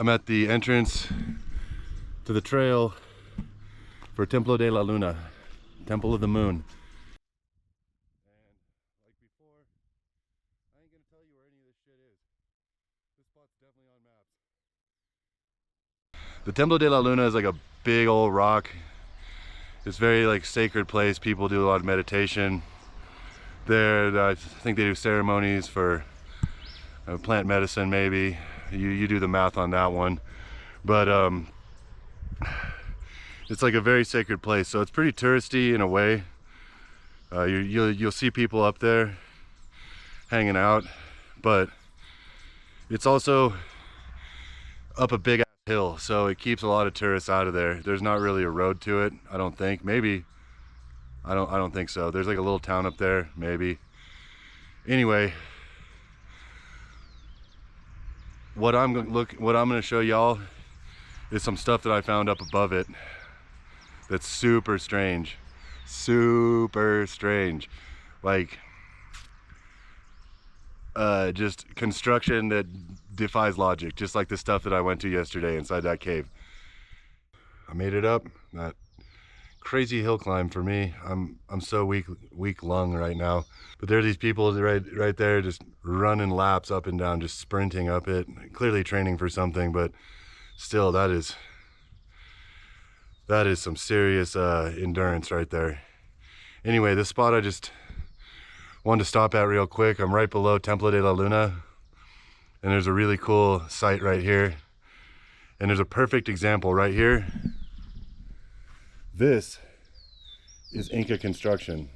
I'm at the entrance to the trail for Templo de la Luna, Temple of the Moon. And like before, I ain't gonna tell you where any of this shit is. This spot's definitely on maps. The Templo de la Luna is like a big old rock. It's very like sacred place. People do a lot of meditation there. I think they do ceremonies for plant medicine, maybe. You do the math on that one, but it's like a very sacred place, so it's pretty touristy in a way. You'll see people up there hanging out, but it's also up a big hill, so it keeps a lot of tourists out of there. There's not really a road to it, I don't think. Maybe I don't think so. There's like a little town up there, maybe. Anyway, what I'm gonna show y'all is some stuff that I found up above it that's super strange. Like just construction that defies logic, just like the stuff that I went to yesterday inside that cave. I made it up that crazy hill climb for me. I'm so weak lung right now, but there are these people right there just running laps up and down, just sprinting up it, clearly training for something, but still that is some serious endurance right there. Anyway, this spot I just wanted to stop at real quick. I'm right below Templo de la Luna, and there's a really cool site right here, and there's a perfect example right here. This is Inca construction.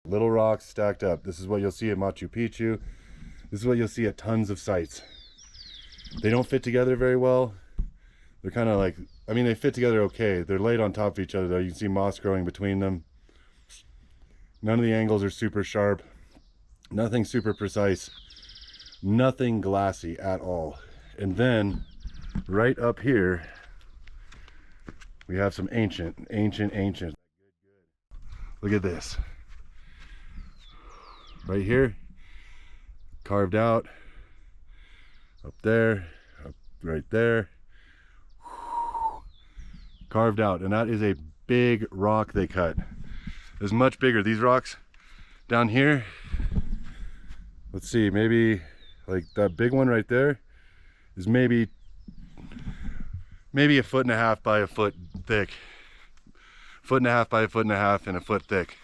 Little rocks stacked up. This is what you'll see at Machu Picchu. This is what you'll see at tons of sites. They don't fit together very well. They're kind of like, I mean, they fit together okay. They're laid on top of each other though. You can see moss growing between them. None of the angles are super sharp. Nothing super precise. Nothing glassy at all. And then right up here, we have some ancient. Look at this. Right here, carved out, up there, right there, carved out. And that is a big rock they cut. It's much bigger. These rocks down here, let's see, maybe like that big one right there is maybe 1.5 feet by a foot thick. 1.5 feet by a foot and a foot thick.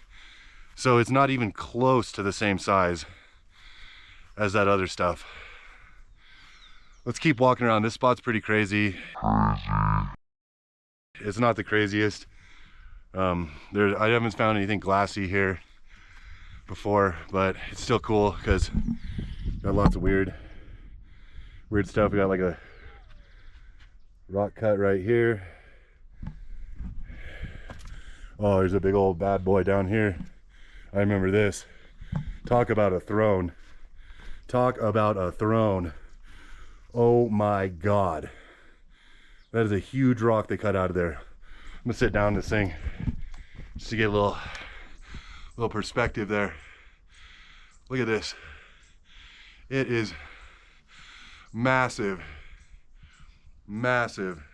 So it's not even close to the same size as that other stuff. Let's keep walking around. This spot's pretty crazy. It's not the craziest. I haven't found anything glassy here before, but it's still cool because got lots of weird stuff. We got like a rock cut right here. Oh, there's a big old bad boy down here. I remember this. Talk about a throne. Talk about a throne. Oh my God. That is a huge rock they cut out of there. I'm gonna sit down this thing just to get a little perspective there. Look at this. It is massive. Massive.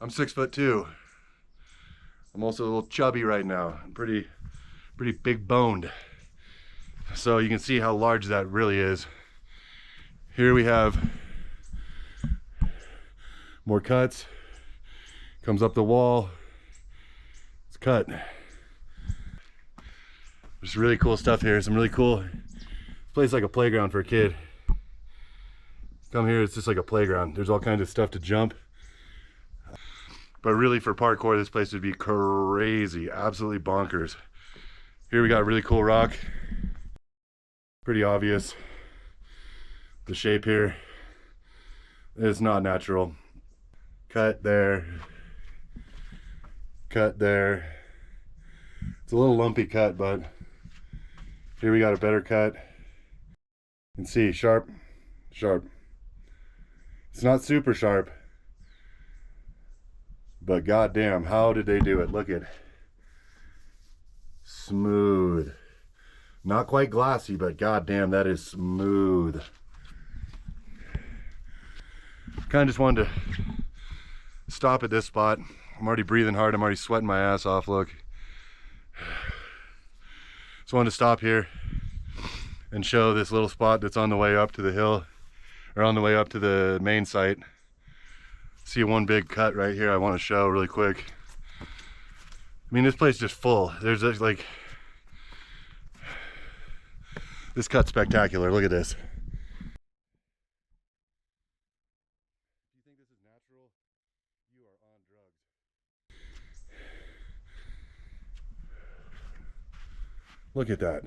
I'm 6'2". I'm also a little chubby right now. I'm pretty big boned. So you can see how large that really is. Here we have more cuts. Comes up the wall. It's cut. There's really cool stuff here. Some really cool. This place is like a playground for a kid. Come here, it's just like a playground. There's all kinds of stuff to jump. But really for parkour, this place would be crazy. Absolutely bonkers. Here we got a really cool rock. Pretty obvious. The shape here is not natural. Cut there. Cut there. It's a little lumpy cut, but here we got a better cut. You can see sharp. It's not super sharp, but goddamn, how did they do it? Look at smooth. Not quite glassy, but goddamn, that is smooth. kind of just wanted to stop at this spot. I'm already breathing hard. I'm already sweating my ass off, look. Just wanted to stop here and show this little spot that's on the way up to the hill, or on the way up to the main site. See one big cut right here I want to show really quick. I mean, this place is just full. There's just like, this cut's spectacular. Look at this. Do you think this is natural? You are on drugs. Look at that.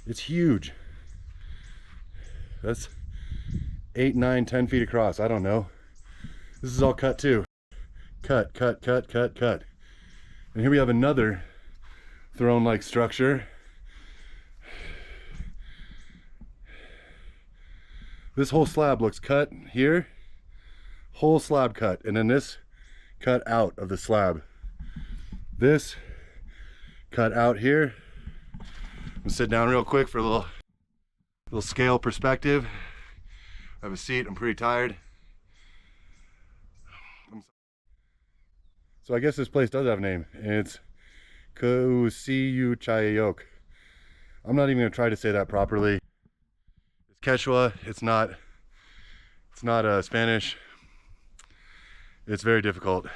It's huge. That's 8, 9, 10 feet across. I don't know. This is all cut too. Cut, cut, cut, cut, cut. And here we have another throne-like structure. This whole slab looks cut here. Whole slab cut. And then this cut out of the slab. This cut out here. I'm gonna sit down real quick for a little scale perspective. I have a seat. I'm pretty tired. So I guess this place does have a name, and it's Cusco. I'm not even gonna try to say that properly. It's Quechua. It's not Spanish. It's very difficult.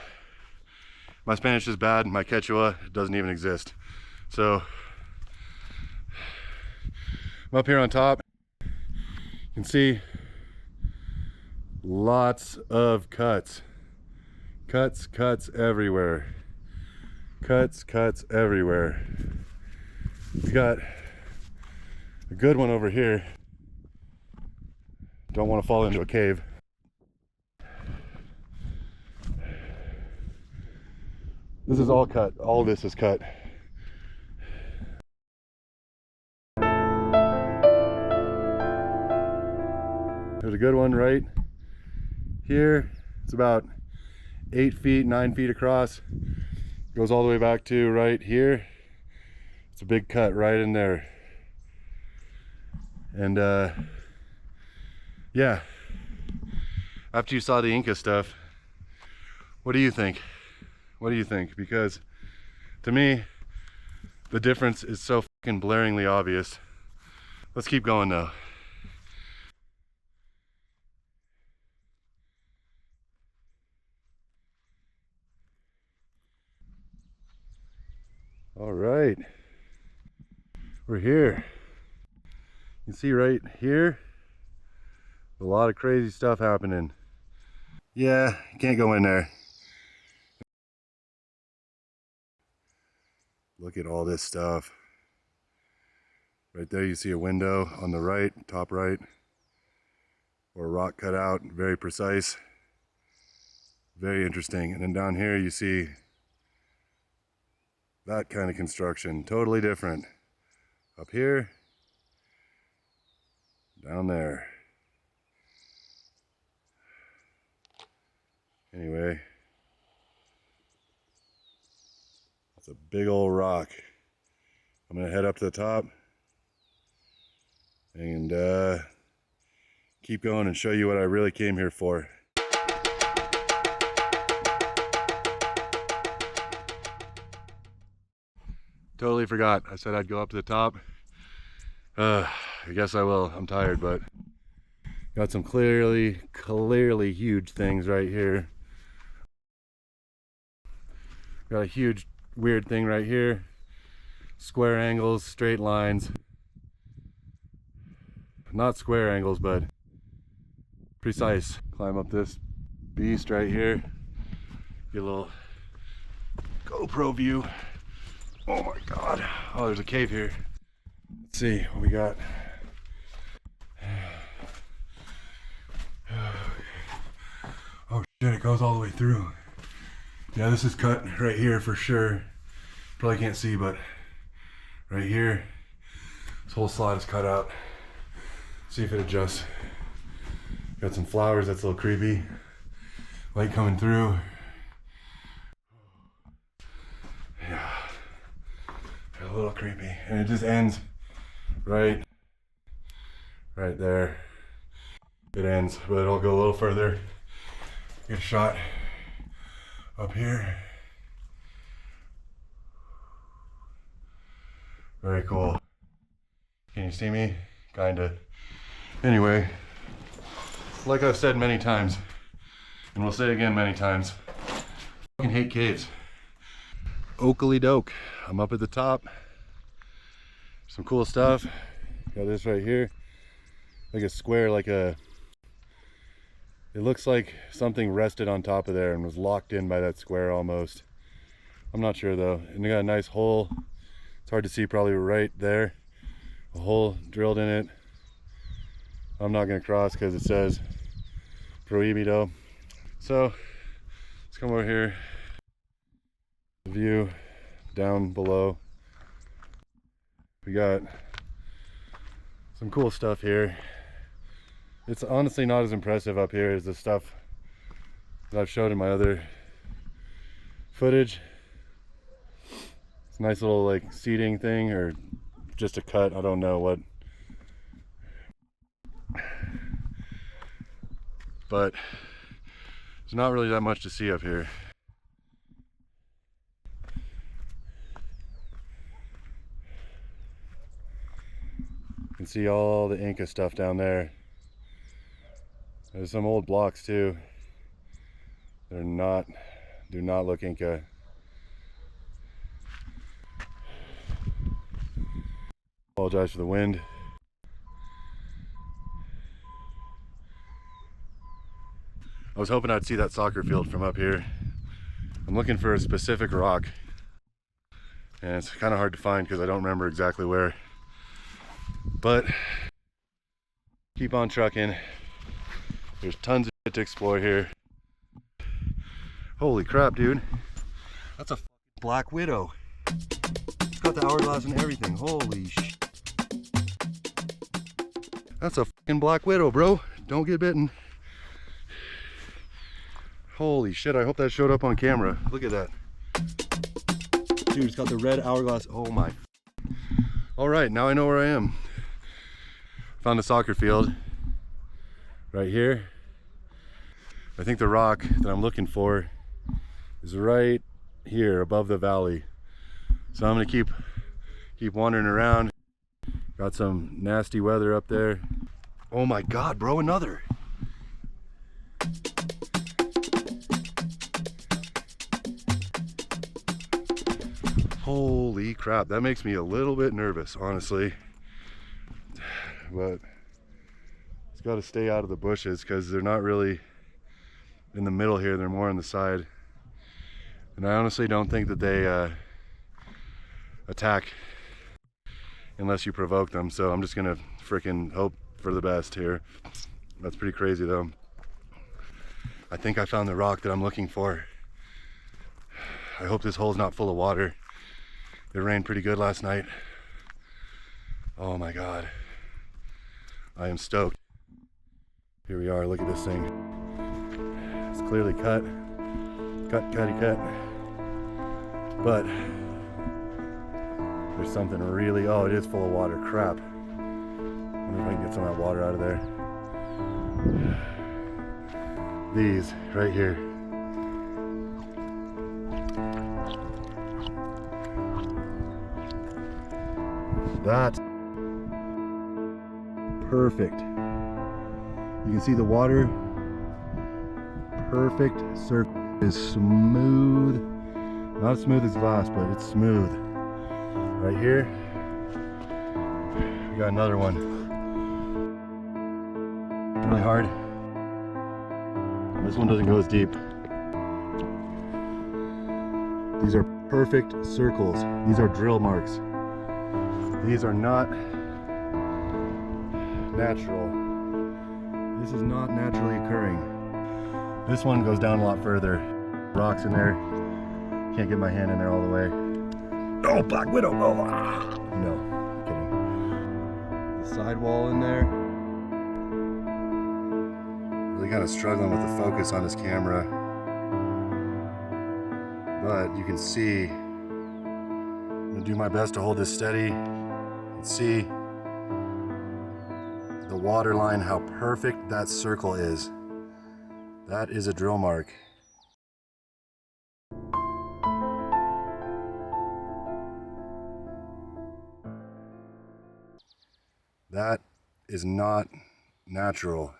My Spanish is bad. My Quechua doesn't even exist. So I'm up here on top. You can see lots of cuts. Cuts everywhere. Cuts everywhere. We got a good one over here. Don't want to fall into a cave. This is all cut. All of this is cut. There's a good one right here. It's about 8 feet, 9 feet across. Goes all the way back to right here. It's a big cut right in there. And yeah, after you saw the Inca stuff, what do you think? What do you think? Because to me, the difference is so fucking blaringly obvious. Let's keep going though. All right, we're here. You can see right here, a lot of crazy stuff happening. Yeah, you can't go in there. Look at all this stuff. Right there you see a window on the right, top right, or a rock cut out, very precise. Very interesting. And then down here you see that kind of construction, totally different. Up here, down there. Anyway, that's a big old rock. I'm gonna head up to the top and keep going and show you what I really came here for. Totally forgot. I said I'd go up to the top. I guess I will. I'm tired, but got some clearly huge things right here. Got a huge weird thing right here. Square angles, straight lines. Not square angles, but precise. Climb up this beast right here. Get a little GoPro view. Oh my God. Oh, there's a cave here. Let's see what we got. Oh shit, it goes all the way through. Yeah, this is cut right here for sure. Probably can't see, but right here, this whole slide is cut out. See if it adjusts. Got some flowers, that's a little creepy. Light coming through. Yeah. A little creepy, and it just ends right there. it ends, but I'll go a little further. Get a shot up here. Very cool. Can you see me? Kinda. Anyway, like I've said many times, and we'll say again many times, I fucking hate caves. Oakley doke. I'm up at the top. Some cool stuff. Got this right here. Like a square, like a... It looks like something rested on top of there and was locked in by that square almost. I'm not sure though. And they got a nice hole. It's hard to see, probably right there. A hole drilled in it. I'm not gonna cross because it says prohibido. So let's come over here. The view down below. We got some cool stuff here. It's honestly not as impressive up here as the stuff that I've showed in my other footage. It's a nice little like seating thing, or just a cut, I don't know what. But there's not really that much to see up here. You can see all the Inca stuff down there. There's some old blocks too. Do not look Inca. Apologize for the wind. I was hoping I'd see that soccer field from up here. I'm looking for a specific rock, and it's kind of hard to find because I don't remember exactly where. But keep on trucking. There's tons of shit to explore here. Holy crap, dude. That's a black widow. It's got the hourglass and everything. Holy shit. That's a fucking black widow, bro. Don't get bitten. Holy shit, I hope that showed up on camera. Look at that. Dude, it's got the red hourglass. Oh my. All right, now I know where I am. Found a soccer field right here. I think the rock that I'm looking for is right here above the valley. So I'm gonna keep wandering around. Got some nasty weather up there. Oh my God, bro, another. Holy crap, that makes me a little bit nervous, honestly. But it's got to stay out of the bushes because they're not really in the middle here, they're more on the side. And I honestly don't think that they attack unless you provoke them, so I'm just gonna freaking hope for the best here. That's pretty crazy though. I think I found the rock that I'm looking for. I hope this hole's not full of water. It rained pretty good last night. Oh my God. I am stoked. Here we are, look at this thing. It's clearly cut. Cut. But there's something really, oh, it is full of water, crap. I wonder if I can get some of that water out of there. These right here. That's perfect. You can see the water. Perfect circle. It is smooth. Not as smooth as glass, but it's smooth. Right here, we got another one. Really hard. This one doesn't go as deep. These are perfect circles. These are drill marks. These are not natural. This is not naturally occurring. This one goes down a lot further. Rocks in there. Can't get my hand in there all the way. Oh, black widow! Oh, ah. No, kidding. The sidewall in there. Really kind of struggling with the focus on this camera, but you can see. I'm gonna do my best to hold this steady and see the water line, how perfect that circle is. That is a drill mark. That is not natural.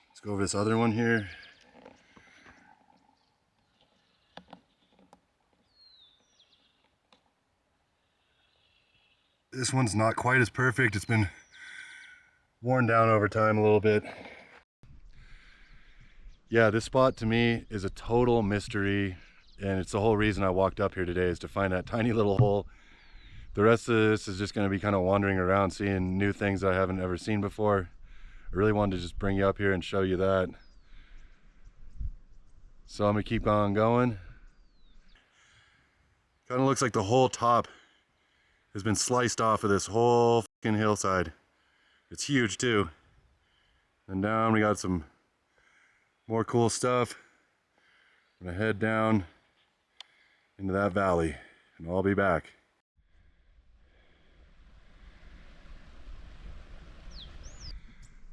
Let's go over this other one here. This one's not quite as perfect. It's been worn down over time a little bit. Yeah, this spot to me is a total mystery, and it's the whole reason I walked up here today, is to find that tiny little hole. The rest of this is just going to be kind of wandering around, seeing new things that I haven't ever seen before. I really wanted to just bring you up here and show you that. So I'm going to keep on going. Kind of looks like the whole top has been sliced off of this whole fucking hillside. It's huge too. And down we got some more cool stuff. I'm gonna head down into that valley and I'll be back.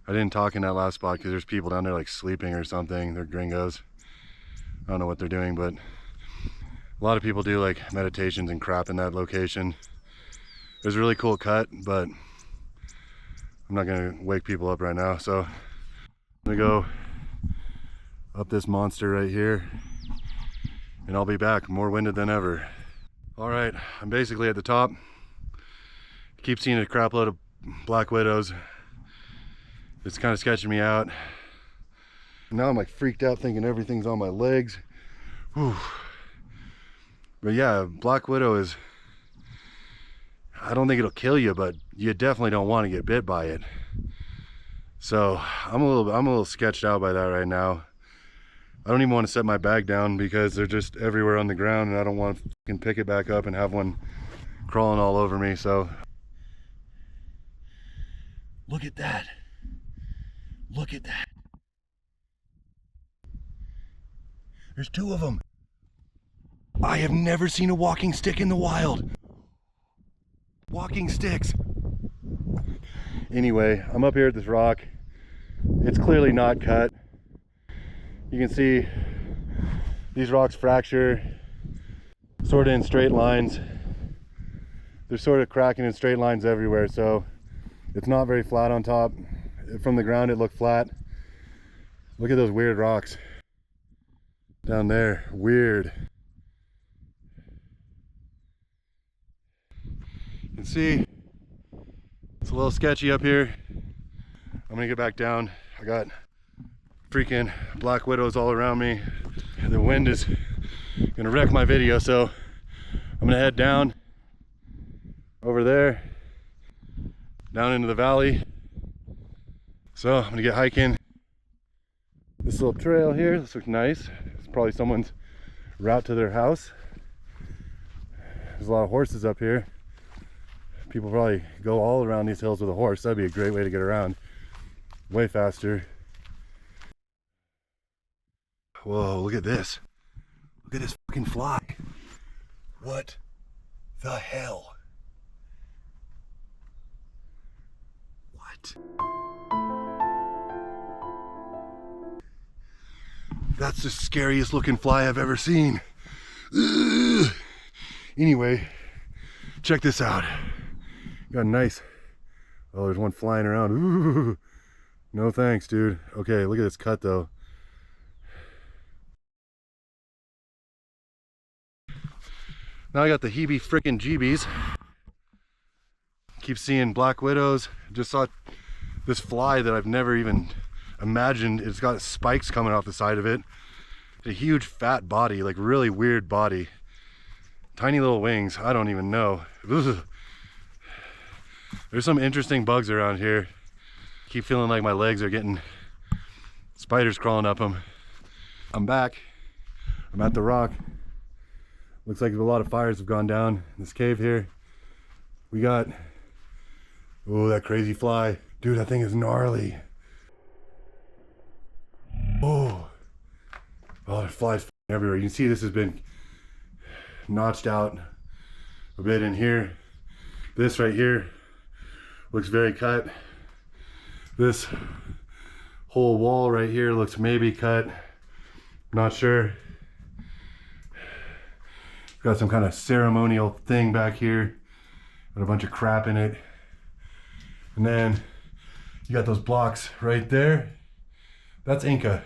I didn't talk in that last spot because there's people down there like sleeping or something. They're gringos. I don't know what they're doing, but a lot of people do like meditations and crap in that location. There's a really cool cut, but I'm not gonna wake people up right now. So I'm gonna go up this monster right here and I'll be back, more winded than ever. All right, I'm basically at the top. Keep seeing a crap load of black widows. It's kind of sketching me out. Now I'm like freaked out thinking everything's on my legs. Whew. But yeah, black widow is, I don't think it'll kill you, but you definitely don't want to get bit by it. So I'm a little sketched out by that right now. I don't even want to set my bag down because they're just everywhere on the ground and I don't want to fucking pick it back up and have one crawling all over me. So look at that. Look at that. There's two of them. I have never seen a walking stick in the wild. Walking sticks. Anyway, I'm up here at this rock. It's clearly not cut. You can see these rocks fracture sort of in straight lines. They're sort of cracking in straight lines everywhere, so it's not very flat on top. From the ground it looked flat. Look at those weird rocks down there. Weird. You can see it's a little sketchy up here. I'm gonna get back down. I got freaking black widows all around me. The wind is gonna wreck my video, so I'm gonna head down over there, down into the valley. So I'm gonna get hiking this little trail here. This looks nice. It's probably someone's route to their house. There's a lot of horses up here. People probably go all around these hills with a horse. That'd be a great way to get around. Way faster. Whoa, look at this. Look at this fucking fly. What the hell? What? That's the scariest looking fly I've ever seen. Ugh. Anyway, check this out. Got a nice, oh, there's one flying around. Ooh. No thanks, dude. Okay, look at this cut though. Now I got the heebie frickin' jeebies. Keep seeing black widows. Just saw this fly that I've never even imagined. It's got spikes coming off the side of it. It's a huge fat body, like really weird body. Tiny little wings, I don't even know. Ugh. There's some interesting bugs around here. Keep feeling like my legs are getting spiders crawling up them. I'm back. I'm at the rock. Looks like a lot of fires have gone down in this cave here. We got, oh, that crazy fly. Dude, that thing is gnarly. Oh, there's flies everywhere. You can see this has been notched out a bit in here. This right here looks very cut. This whole wall right here looks maybe cut, not sure. Got some kind of ceremonial thing back here, got a bunch of crap in it. And then you got those blocks right there. That's Inca.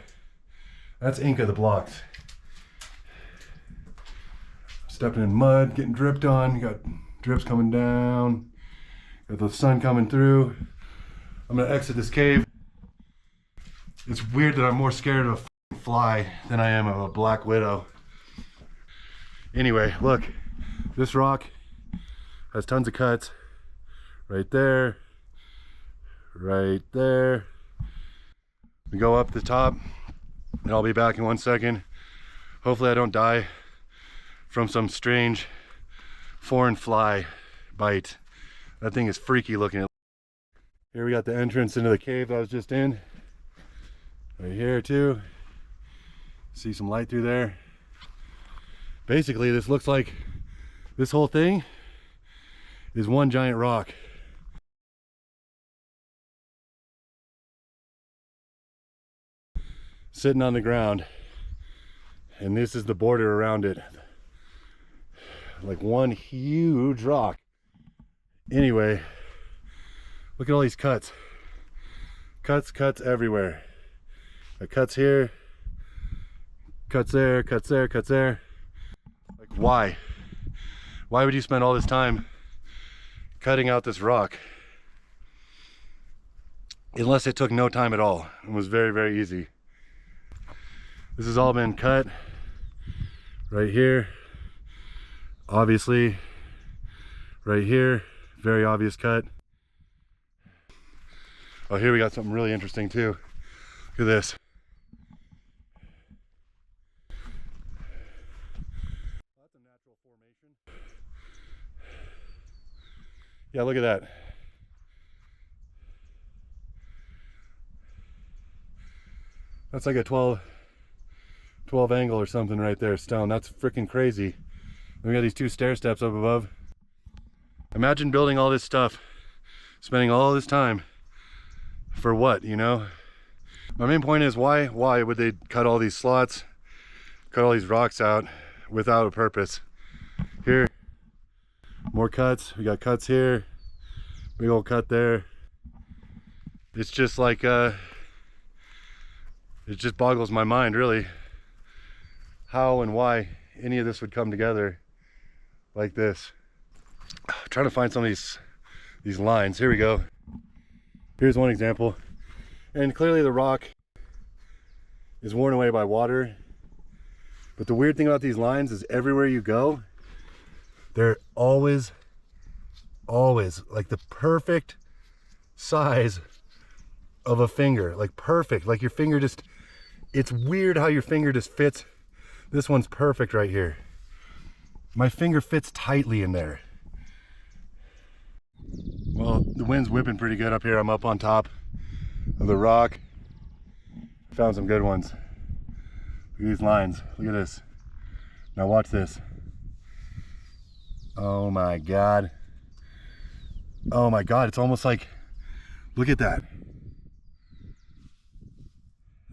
That's Inca, the blocks. Stepping in mud, getting dripped on. You got drips coming down. Got the sun coming through. I'm gonna exit this cave. It's weird that I'm more scared of a fly than I am of a black widow. Anyway, look, this rock has tons of cuts. Right there, right there. We go up the top, and I'll be back in 1 second. Hopefully I don't die from some strange foreign fly bite. That thing is freaky looking. Here we got the entrance into the cave that I was just in. Right here too. See some light through there. Basically, this looks like this whole thing is one giant rock. Sitting on the ground, and this is the border around it, like one huge rock. Anyway, look at all these cuts, cuts everywhere. Cuts here, cuts there, cuts there, cuts there. Like, why would you spend all this time cutting out this rock unless it took no time at all and was very, very easy? This has all been cut right here, obviously, right here, very obvious cut. Oh, here we got something really interesting too. Look at this. That's a natural formation. Yeah, look at that. That's like a 12 angle or something right there, stone. That's freaking crazy. We got these two stair steps up above. Imagine building all this stuff, spending all this time for what, you know? My main point is why would they cut all these slots, cut all these rocks out without a purpose? Here, more cuts. We got cuts here, big old cut there. It's just like it just boggles my mind, really, how and why any of this would come together like this. I'm trying to find some of these lines. Here we go. Here's one example, and clearly the rock is worn away by water, but the weird thing about these lines is everywhere you go, they're always like the perfect size of a finger, like perfect, like your finger just, it's weird how your finger just fits. This one's perfect right here. My finger fits tightly in there. Well, the wind's whipping pretty good up here. I'm up on top of the rock. Found some good ones. Look at these lines. Look at this. Now watch this. Oh my God. Oh my God, it's almost like, look at that.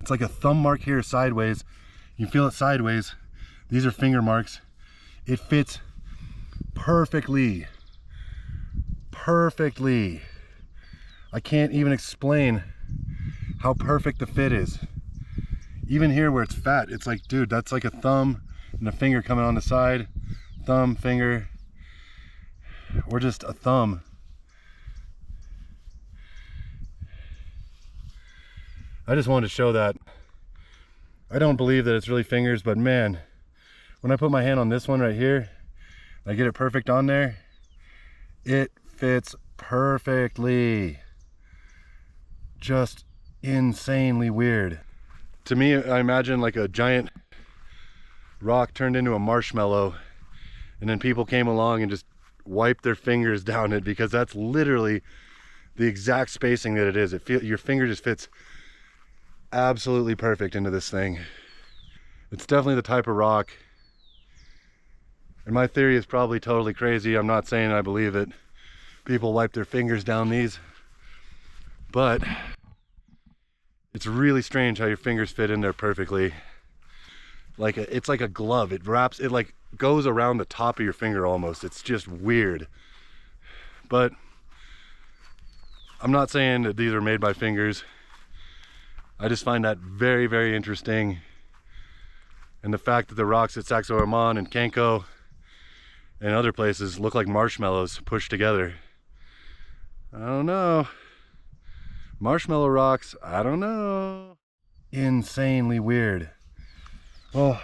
It's like a thumb mark here sideways. You feel it sideways. These are finger marks. It fits perfectly. Perfectly. I can't even explain how perfect the fit is. Even here where it's fat, it's like, dude, that's like a thumb and a finger coming on the side. Thumb, finger, or just a thumb. I just wanted to show that. I don't believe that it's really fingers, but man, when I put my hand on this one right here, I get it perfect on there, it fits perfectly. Just insanely weird. To me, I imagine like a giant rock turned into a marshmallow, and then people came along and just wiped their fingers down it, because that's literally the exact spacing that it is. Your finger just fits absolutely perfect into this thing. It's definitely the type of rock, and my theory is probably totally crazy. I'm not saying I believe it. People wipe their fingers down these, but It's really strange how your fingers fit in there perfectly. Like it's like a glove. It wraps, it like goes around the top of your finger almost. It's just weird. But I'm not saying that these are made by fingers. I just find that very, very interesting. And the fact that the rocks at Sacsayhuaman and Kenko and other places look like marshmallows pushed together. I don't know. Marshmallow rocks, I don't know. Insanely weird. Well,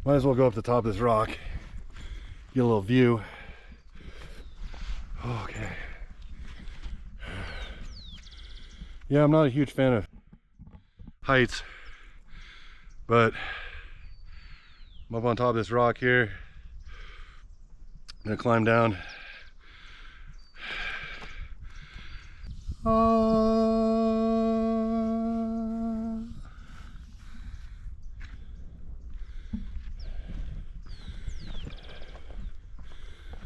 might as well go up the top of this rock, get a little view. Okay. Yeah, I'm not a huge fan of heights, but I'm up on top of this rock here. I'm gonna climb down.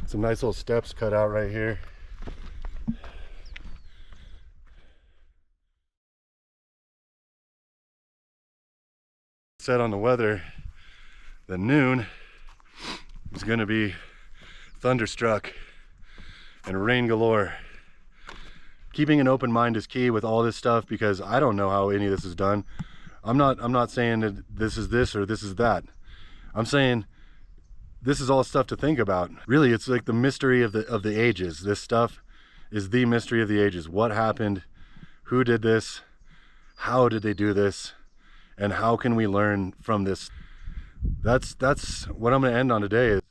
Some nice little steps cut out right here. Said on the weather that noon is going to be thunderstruck and rain galore. Keeping an open mind is key with all this stuff, because I don't know how any of this is done. I'm not saying that this is this or this is that. I'm saying this is all stuff to think about. Really, it's like the mystery of the ages. This stuff is the mystery of the ages. What happened? Who did this? How did they do this? And how can we learn from this? That's what I'm going to end on today.